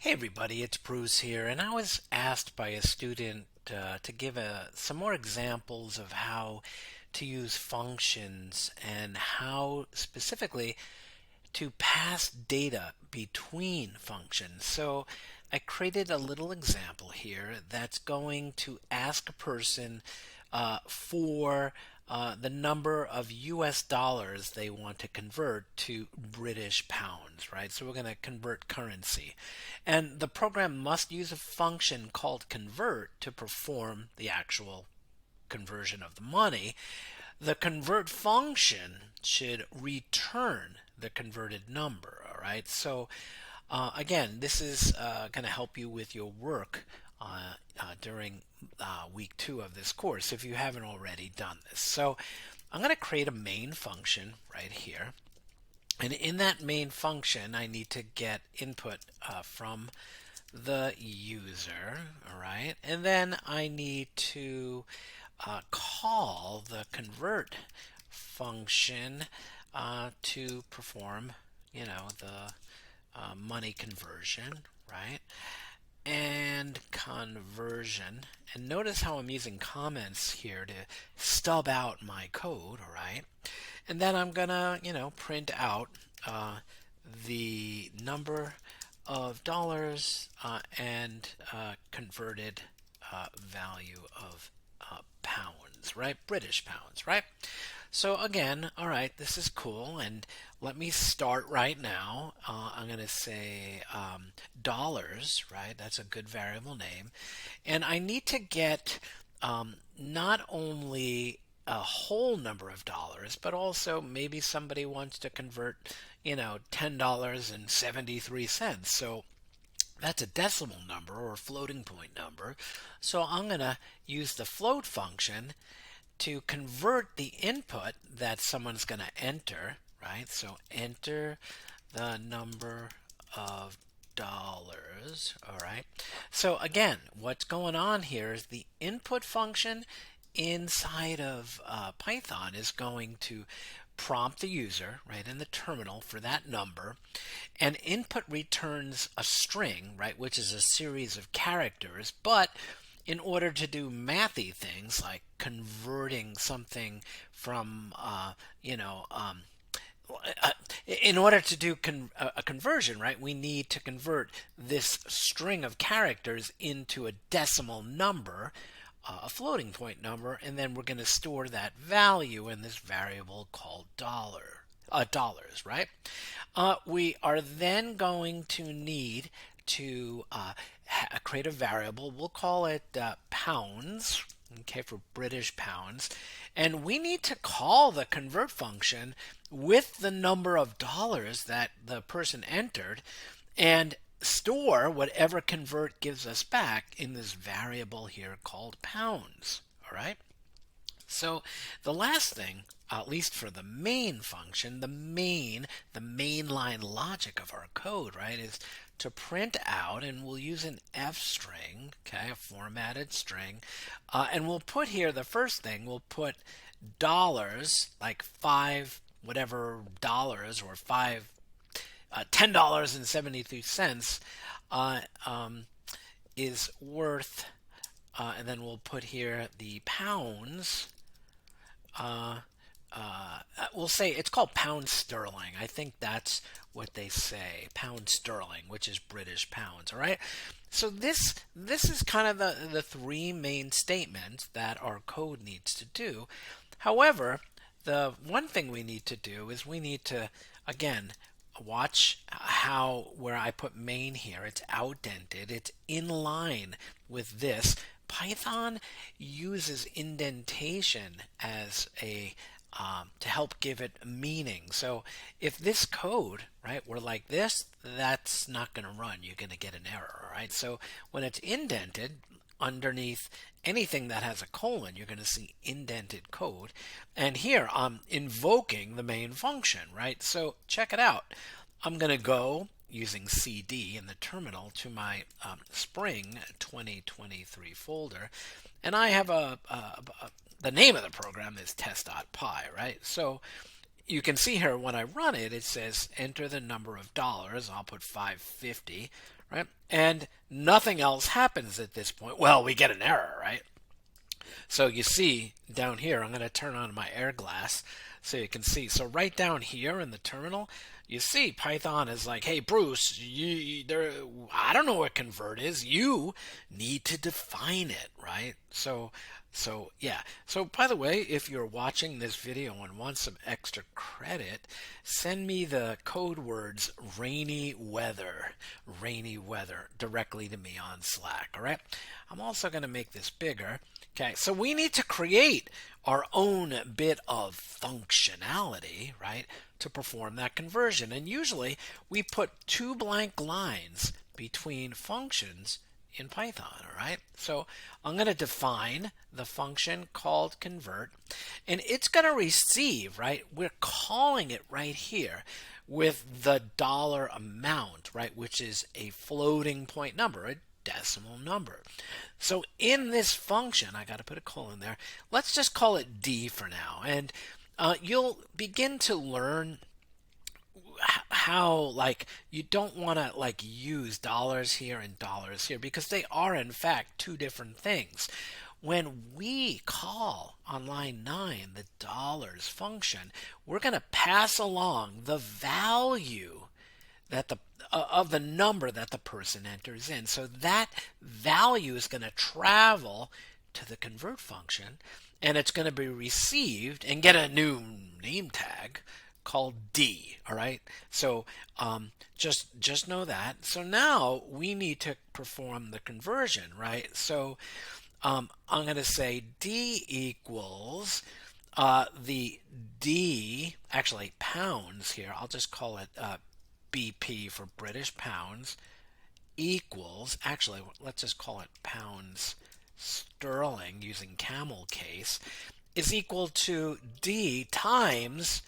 Hey everybody, it's Bruce here, and I was asked by a student to give some more examples of how to use functions and how specifically to pass data between functions. So I created a little example here that's going to ask a person for the number of US dollars they want to convert to British pounds, right? So we're going to convert currency. And the program must use a function called convert to perform the actual conversion of the money. The convert function should return the converted number. All right. So again, this is going to help you with your work during week 2 of this course if you haven't already done this. So I'm going to create a main function right here. And in that main function, I need to get input from the user, all right? And then I need to call the convert function to perform, the money conversion, right? And conversion. And notice how I'm using comments here to stub out my code, all right? And then I'm gonna, print out the number of dollars and converted value of pounds, right? British pounds, right? So again, all right, this is cool. And let me start right now. I'm going to say dollars, right? That's a good variable name. And I need to get not only a whole number of dollars, but also maybe somebody wants to convert, $10.73. So that's a decimal number or a floating point number. So I'm going to use the float function to convert the input that someone's going to enter, right? So enter the number of dollars, all right? So again, what's going on here is the input function inside of Python is going to prompt the user, right, in the terminal for that number, and input returns a string, right, which is a series of characters, but in order to do mathy things like converting something from, in order to do a conversion, right, we need to convert this string of characters into a decimal number, a floating point number, and then we're going to store that value in this variable called dollars, right? We are then going to need to create a variable. We'll call it pounds, okay, for British pounds. And we need to call the convert function with the number of dollars that the person entered and store whatever convert gives us back in this variable here called pounds. All right. So the last thing, at least for the main function, the main line logic of our code, right, is to print out, and we'll use an F string, okay, a formatted string, and we'll put here the first thing, we'll put dollars, like five whatever dollars or five $10.73 is worth, and then we'll put here the pounds. We'll say it's called pound sterling. I think that's what they say, pound sterling, which is British pounds. All right. So this is kind of the three main statements that our code needs to do. However, the one thing we need to do is we need to, again, watch how where I put main here, it's outdented, it's in line with this. Python uses indentation as a to help give it meaning. So if this code, right, were like this, that's not going to run. You're going to get an error, right? So when it's indented underneath anything that has a colon, you're going to see indented code. And here I'm invoking the main function, right? So check it out. I'm going to go using cd in the terminal to my Spring 2023 folder, and I have the name of the program is test.py, right? So you can see here when I run it, it says enter the number of dollars. I'll put 550, right? And nothing else happens at this point. Well, we get an error, right? So you see down here, I'm going to turn on my air glass so you can see. So right down here in the terminal, you see Python is like, hey, Bruce, I don't know what convert is. You need to define it, right? So yeah. So by the way, if you're watching this video and want some extra credit, send me the code words rainy weather directly to me on Slack, all right? I'm also going to make this bigger. Okay, so we need to create our own bit of functionality, right, to perform that conversion. And usually we put two blank lines between functions in Python, all right? So I'm going to define the function called convert, and it's going to receive, right, we're calling it right here with the dollar amount, right, which is a floating point number, a decimal number. So in this function, I got to put a colon there. Let's just call it D for now. And you'll begin to learn how, like, you don't want to like use dollars here and dollars here because they are in fact two different things. When we call on line 9 the dollars function, we're going to pass along the value that the of the number that the person enters in. So that value is going to travel to the convert function, and it's going to be received and get a new name tag called D. All right. So just know that. So now we need to perform the conversion, right? So I'm going to say D equals the D, actually pounds here. I'll just call it BP for British pounds, equals, actually, let's just call it pounds sterling using camel case, is equal to D times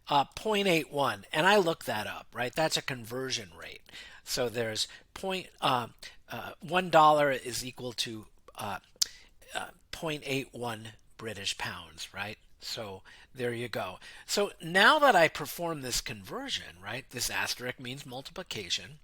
0.81. And I looked that up, right? That's a conversion rate. So there's $1 is equal to 0.81 British pounds, right? So there you go. So now that I perform this conversion, right, this asterisk means multiplication,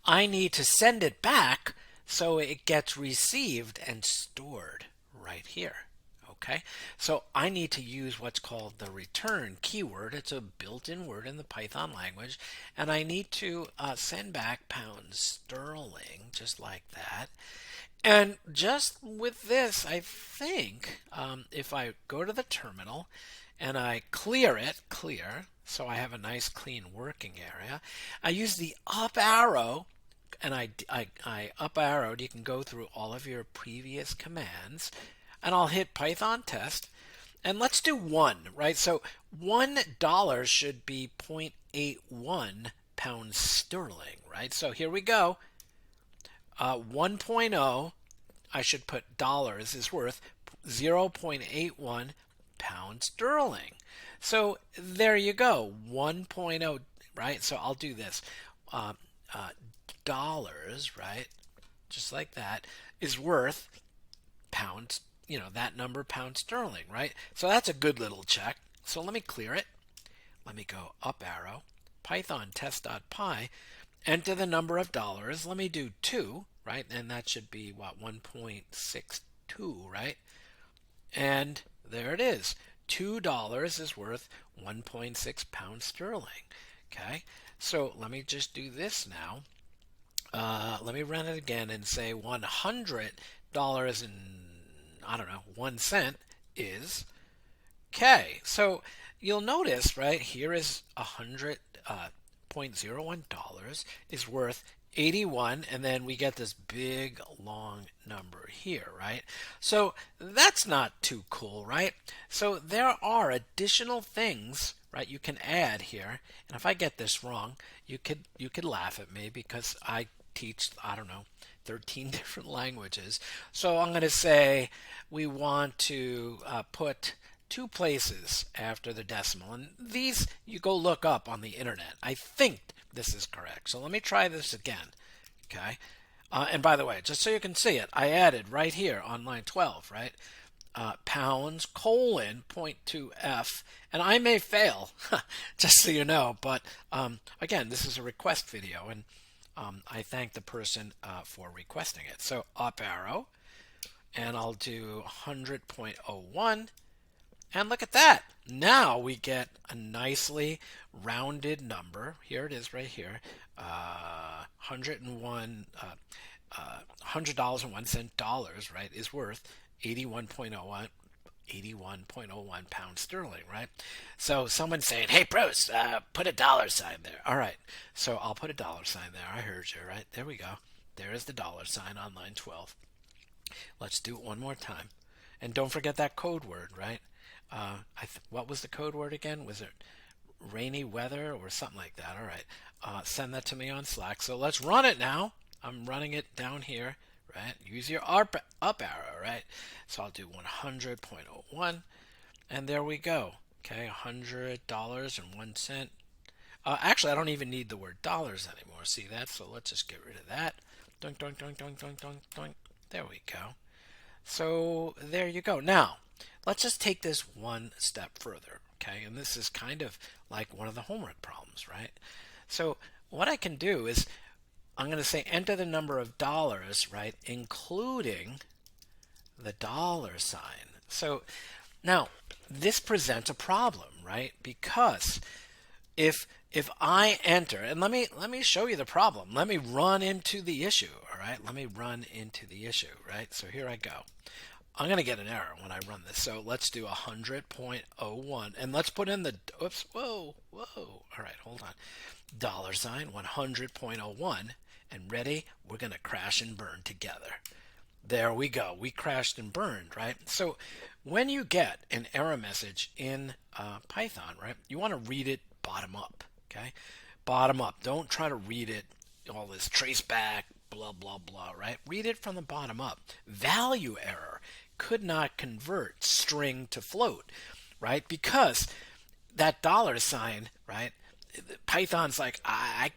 I need to send it back so it gets received and stored right here. Okay, so I need to use what's called the return keyword. It's a built-in word in the Python language, and I need to send back pounds sterling, just like that. And just with this, I think if I go to the terminal and I clear, so I have a nice clean working area, I use the up arrow, and I up arrowed. You can go through all of your previous commands, and I'll hit Python test, and let's do 1, right? So $1 should be 0.81 pounds sterling, right? So here we go. 1.0, I should put dollars, is worth 0.81 pounds sterling. So there you go, 1.0, right? So I'll do this. Dollars, right? Just like that, is worth pounds, that number pounds sterling, right? So that's a good little check. So let me clear it. Let me go up arrow, Python test.py, enter the number of dollars. Let me do 2, right? And that should be, what, 1.62, right? And there it is. $2 is worth 1.6 pounds sterling. Okay, so let me just do this now. Let me run it again and say $100 and, I don't know, 1 cent is. Okay, so you'll notice, right, here is $100.01 is worth 81, and then we get this big long number here, right? So that's not too cool, right? So there are additional things, right, you can add here. And if I get this wrong, you could laugh at me because I teach, I don't know, 13 different languages. So I'm going to say we want to put 2 places after the decimal. And these you go look up on the internet. I think this is correct. So let me try this again. Okay. And by the way, just so you can see it, I added right here on line 12, right? pounds colon 0.2f, and I may fail, just so you know. But again, this is a request video, and I thank the person for requesting it. So up arrow, and I'll do 100.01, and look at that. Now we get a nicely rounded number. Here it is right here, 101, $100.01 dollars, right, is worth 81.01 pounds sterling, right? So someone's saying, hey, Bruce, put a dollar sign there. All right, so I'll put a dollar sign there. I heard you, right? There we go. There is the dollar sign on line 12. Let's do it one more time. And don't forget that code word, right? What was the code word again? Was it rainy weather or something like that? All right. Send that to me on Slack. So let's run it now. I'm running it down here, right? Use your up arrow, right? So I'll do 100.01, and there we go. Okay, $100.01. Actually, I don't even need the word dollars anymore. See that? So let's just get rid of that. Doink, doink, doink, doink, doink, doink, doink. There we go. So there you go. Now, let's just take this one step further, okay? And this is kind of like one of the homework problems, right? So what I can do is I'm going to say enter the number of dollars, right, including the dollar sign. So now this presents a problem, right? Because if I enter, and let me show you the problem. Let me run into the issue, all right? Let me run into the issue, right? So here I go. I'm going to get an error when I run this. So let's do 100.01, and let's put in the, oops, whoa. All right, hold on. Dollar sign 100.01, and ready? We're going to crash and burn together. There we go. We crashed and burned, right? So when you get an error message in Python, right, you want to read it bottom up, okay? Bottom up. Don't try to read it all this trace back, blah, blah, blah, right? Read it from the bottom up. Value error could not convert string to float, right? Because that dollar sign, right? Python's like, I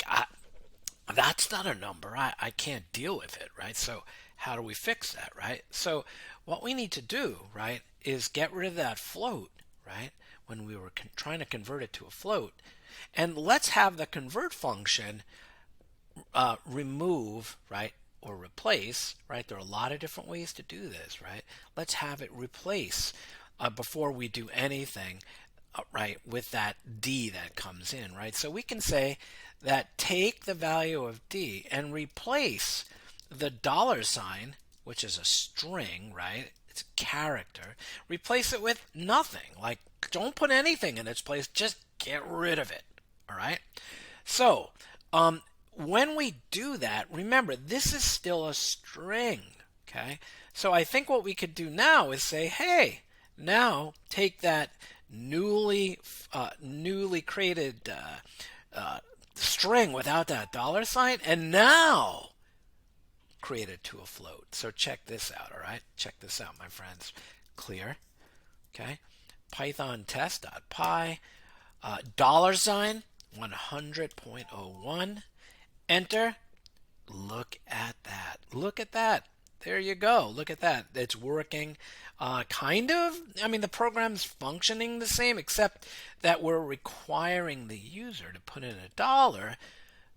that's not a number. I can't deal with it, right? So how do we fix that, right? So what we need to do, right, is get rid of that float, right, when we were trying to convert it to a float. And let's have the convert function remove, right, or replace, right? There are a lot of different ways to do this, right? Let's have it replace before we do anything, right, with that D that comes in, right? So we can say that take the value of D and replace the dollar sign, which is a string, right? It's a character. Replace it with nothing. Like, don't put anything in its place. Just get rid of it. All right? So, when we do that, remember, this is still a string. Okay? So I think what we could do now is say, hey, now take that newly created string without that dollar sign, and now create it to a float. So check this out, all right? Check this out, my friends. Clear, okay? Python test.py, dollar sign, 100.01, enter. Look at that. Look at that. There you go. Look at that. It's working kind of. I mean, the program's functioning the same, except that we're requiring the user to put in a dollar,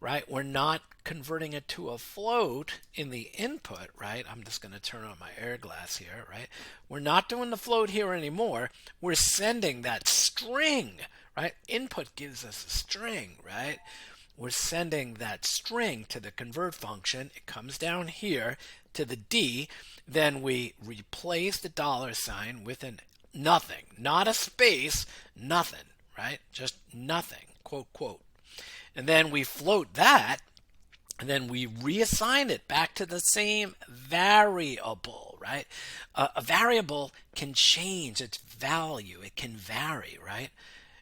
right? We're not converting it to a float in the input, right? I'm just going to turn on my air glass here, right? We're not doing the float here anymore. We're sending that string, right? Input gives us a string, right? We're sending that string to the convert function. It comes down here to the D. Then we replace the dollar sign with an nothing, not a space, nothing, right? Just nothing, quote, quote. And then we float that, and then we reassign it back to the same variable, right? A variable can change its value. It can vary, right?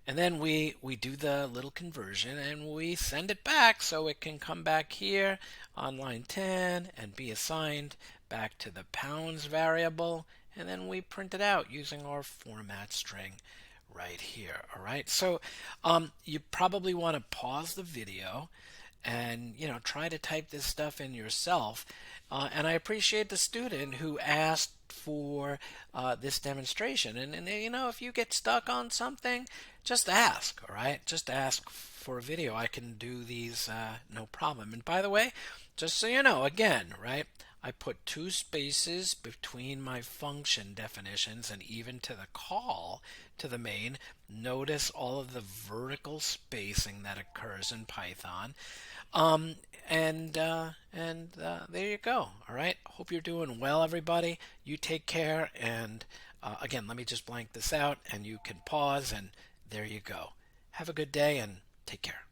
And then we do the little conversion, and we send it back so it can come back here on line 10 and be assigned back to the pounds variable. And then we print it out using our format string right here. All right. So you probably want to pause the video and try to type this stuff in yourself. And I appreciate the student who asked for this demonstration. And if you get stuck on something, just ask. All right, just ask for a video. I can do these no problem. And by the way, just so you know, again, right, I put two spaces between my function definitions, and even to the call to the main. Notice all of the vertical spacing that occurs in Python. Um, and there you go. All right. Hope you're doing well, everybody. You take care. And again, let me just blank this out, and you can pause. And there you go. Have a good day and take care.